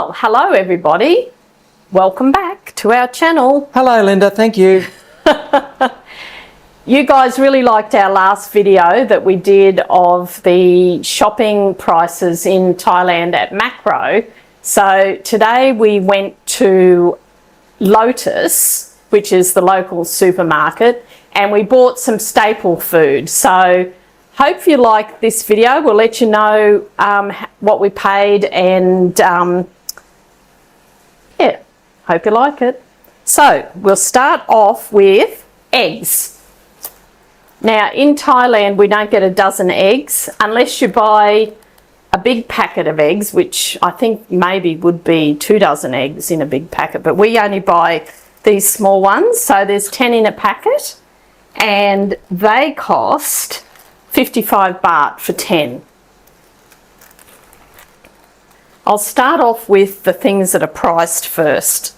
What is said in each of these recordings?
Well, hello everybody. Welcome back to our channel. Hello Linda, thank you. You guys really liked our last video that we did of the shopping prices in Thailand at Macro. So today we went to Lotus, which is the local supermarket, and we bought some staple food. So hope you like this video. We'll let you know what we paid, and yeah, hope you like it. So we'll start off with eggs. Now in Thailand we don't get a dozen eggs unless you buy a big packet of eggs, which I think maybe would be 2 dozen eggs in a big packet, but we only buy these small ones. So there's 10 in a packet and they cost 55 baht for 10. I'll start off with the things that are priced first.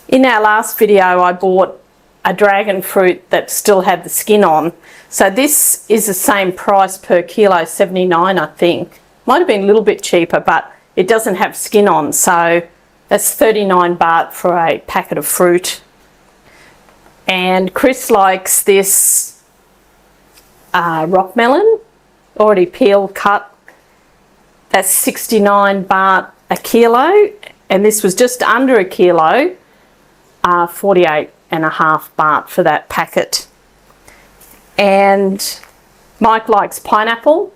In our last video I bought a dragon fruit that still had the skin on. So this is the same price per kilo, 79 I think. Might have been a little bit cheaper, but it doesn't have skin on. So that's 39 baht for a packet of fruit. And Chris likes this rock melon, already peeled, cut. That's 69 baht a kilo, and this was just under a kilo, 48 and a half baht for that packet. And Mike likes pineapple,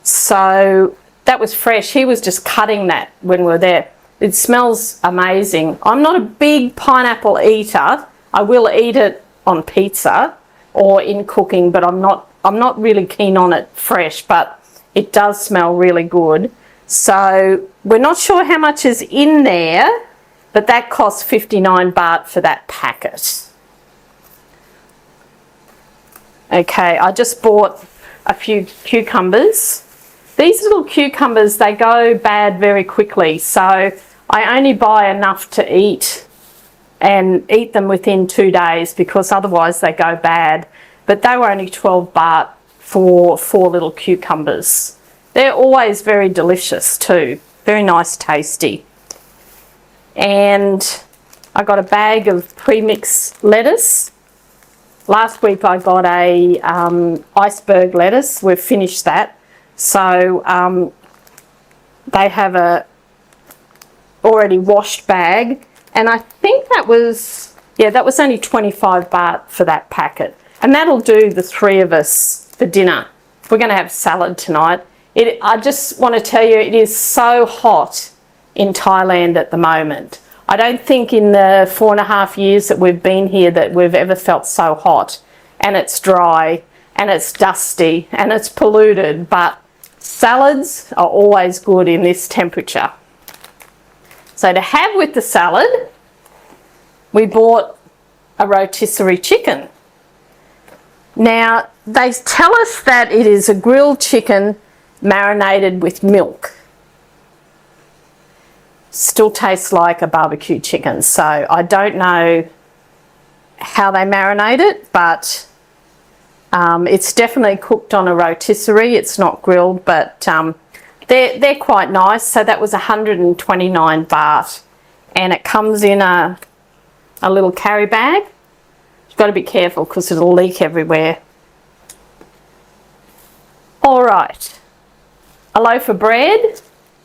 so that was fresh. He was just cutting that when we were there. It smells amazing. I'm not a big pineapple eater. I will eat it on pizza or in cooking, but I'm not really keen on it fresh, but it does smell really good. So we're not sure how much is in there, but that costs 59 baht for that packet. Okay, I just bought a few cucumbers. These little cucumbers, they go bad very quickly, so I only buy enough to eat and eat them within 2 days because otherwise they go bad. But they were only 12 baht for 4 little cucumbers. They're always very delicious too, very nice, tasty. And I got a bag of pre-mixed lettuce. Last week I got a iceberg lettuce. We've finished that. So they have a already washed bag, and I think that was, yeah, that was only 25 baht for that packet. And that'll do the 3 of us for dinner. We're going to have salad tonight. I just want to tell you, it is so hot in Thailand at the moment. I don't think in the 4.5 years that we've been here that we've ever felt so hot. And it's dry, and it's dusty, and it's polluted, but salads are always good in this temperature. So to have with the salad, we bought a rotisserie chicken. Now, they tell us that it is a grilled chicken marinated with milk. Still tastes like a barbecue chicken, so I don't know how they marinate it, but it's definitely cooked on a rotisserie. It's not grilled, but they're quite nice. So that was 129 baht, and it comes in a little carry bag. You've got to be careful because it'll leak everywhere. All right, a loaf of bread.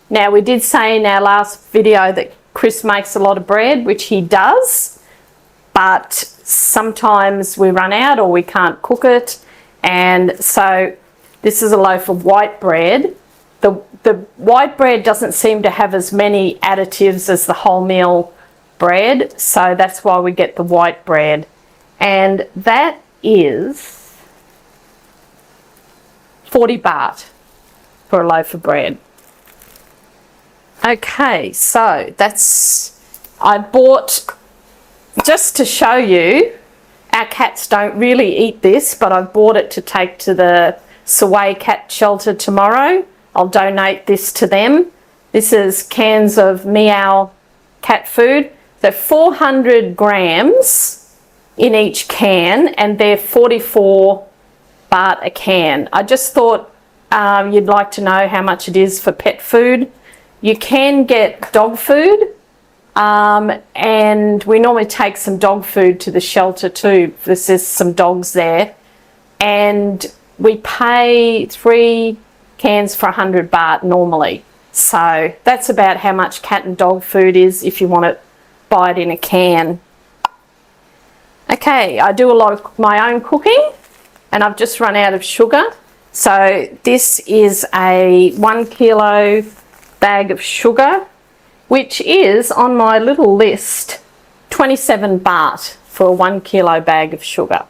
Now we did say in our last video that Chris makes a lot of bread, which he does, but sometimes we run out or we can't cook it, and so this is a loaf of white bread. The white bread doesn't seem to have as many additives as the wholemeal bread, so that's why we get the white bread, and that is 40 baht for a loaf of bread. Okay, so I bought, just to show you, our cats don't really eat this, but I've bought it to take to the Saway cat shelter tomorrow. I'll donate this to them. This is cans of Meow cat food. They're 400 grams in each can, and they're 44 baht a can. I just thought you'd like to know how much it is for pet food. You can get dog food, and we normally take some dog food to the shelter too. There's some dogs there, and we pay 3 cans for 100 baht normally. So that's about how much cat and dog food is if you want to buy it in a can. Okay, I do a lot of my own cooking, and I've just run out of sugar. So this is a 1 kilo bag of sugar, which is on my little list 27 baht for a 1 kilo bag of sugar.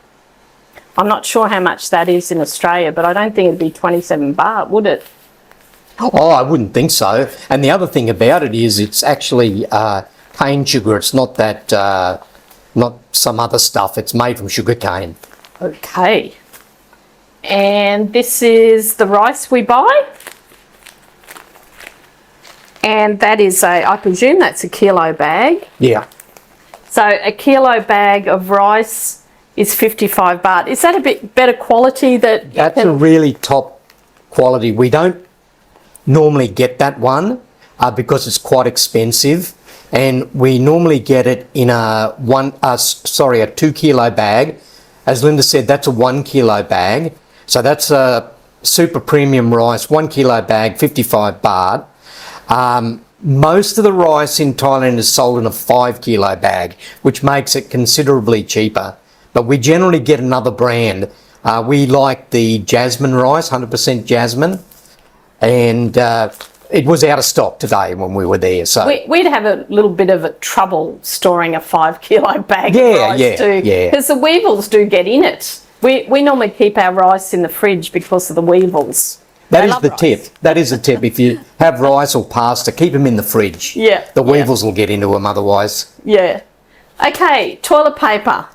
I'm not sure how much that is in Australia, but I don't think it'd be 27 baht, would it? Oh, I wouldn't think so. And the other thing about it is it's actually cane sugar. It's not that, not some other stuff. It's made from sugar cane. Okay. And this is the rice we buy. And that is I presume that's a kilo bag. Yeah. So a kilo bag of rice is 55 baht. Is that a bit better quality? That's a really top quality. We don't normally get that one because it's quite expensive, and we normally get it in a 2 kilo bag. As Linda said, that's a 1 kilo bag. So that's a super premium rice, 1 kilo bag, 55 baht. Most of the rice in Thailand is sold in a 5 kilo bag, which makes it considerably cheaper. But we generally get another brand. We like the jasmine rice, 100% jasmine. And it was out of stock today when we were there. So we'd have a little bit of a trouble storing a 5 kilo bag of rice too. Yeah. Because the weevils do get in it. We normally keep our rice in the fridge because of the weevils. That is the tip. That is a tip. If you have rice or pasta, keep them in the fridge. Yeah. The weevils will get into them otherwise. Yeah. Okay, toilet paper.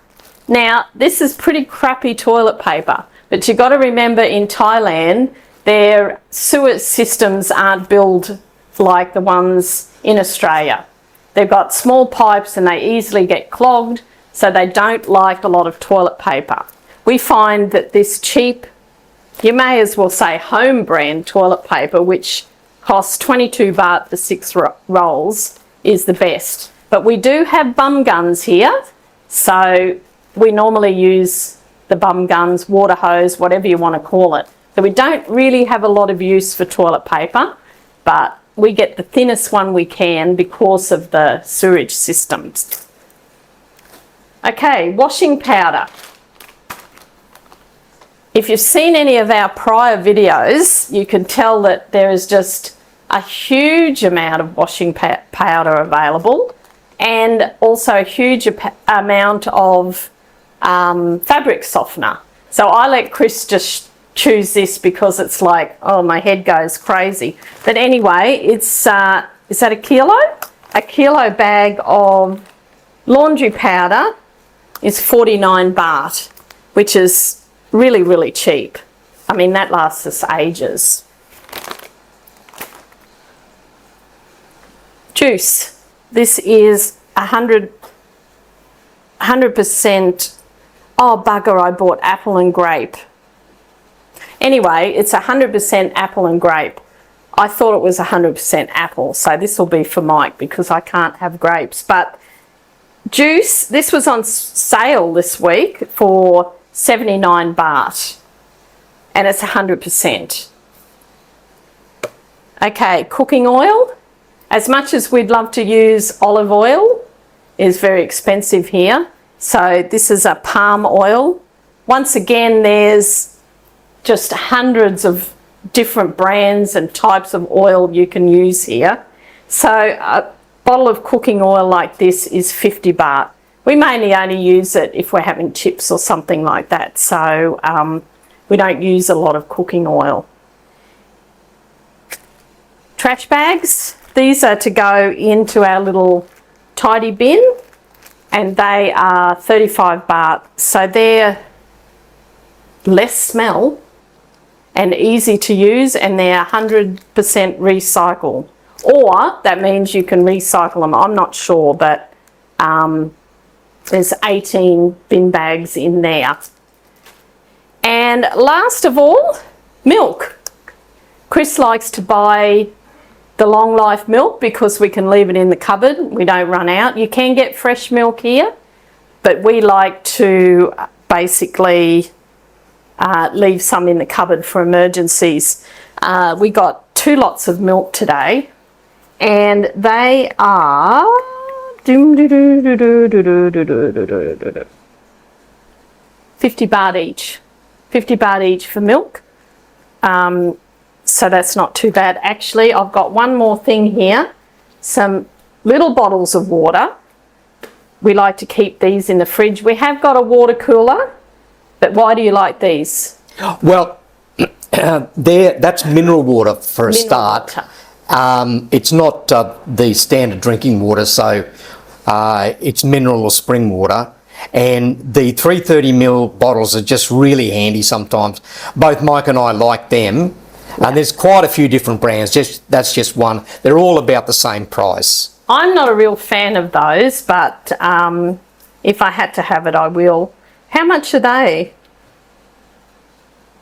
Now, this is pretty crappy toilet paper, but you've got to remember in Thailand, their sewer systems aren't built like the ones in Australia. They've got small pipes and they easily get clogged, so they don't like a lot of toilet paper. We find that this cheap, you may as well say home brand toilet paper, which costs 22 baht for 6 rolls, is the best. But we do have bum guns here, so we normally use the bum guns, water hose, whatever you want to call it. So we don't really have a lot of use for toilet paper, but we get the thinnest one we can because of the sewage systems. Okay, washing powder. If you've seen any of our prior videos, you can tell that there is just a huge amount of washing powder available, and also a huge amount of fabric softener. So I let Chris just choose this because it's like, oh, my head goes crazy. But anyway, it's is that a kilo? A kilo bag of laundry powder is 49 baht, which is really, really cheap. I mean, that lasts us ages. Juice. This is 100%. Oh, bugger, I bought apple and grape. Anyway, it's 100% apple and grape. I thought it was 100% apple, so this will be for Mike because I can't have grapes. But juice, this was on sale this week for 79 baht, and it's 100%. Okay, cooking oil. As much as we'd love to use olive oil, is very expensive here. So this is a palm oil. Once again, there's just hundreds of different brands and types of oil you can use here. So a bottle of cooking oil like this is 50 baht. We mainly only use it if we're having chips or something like that. So we don't use a lot of cooking oil. Trash bags. These are to go into our little tidy bin, and they are 35 baht. So they're less smell and easy to use, and they're 100% recycle. Or that means you can recycle them. I'm not sure, but there's 18 bin bags in there. And last of all, milk. Chris likes to buy the long life milk because we can leave it in the cupboard. We don't run out. You can get fresh milk here, but we like to basically leave some in the cupboard for emergencies. We got 2 lots of milk today, and they are 50 baht each. 50 baht each for milk. So that's not too bad. Actually, I've got one more thing here. Some little bottles of water. We like to keep these in the fridge. We have got a water cooler, but why do you like these? Well, that's mineral water for a start. It's not the standard drinking water, so it's mineral or spring water. And the 330ml bottles are just really handy sometimes. Both Mike and I like them. And there's quite a few different brands, that's just one. They're all about the same price. I'm not a real fan of those, but if I had to have it, I will. How much are they?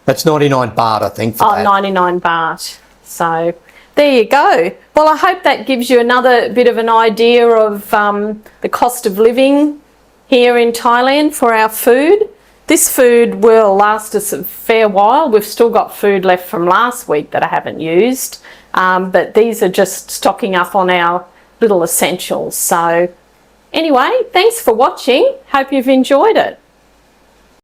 That's 99 baht, I think, for that. 99 baht. So there you go. Well, I hope that gives you another bit of an idea of the cost of living here in Thailand for our food. This food will last us a fair while. We've still got food left from last week that I haven't used, but these are just stocking up on our little essentials. So anyway, thanks for watching. Hope you've enjoyed it.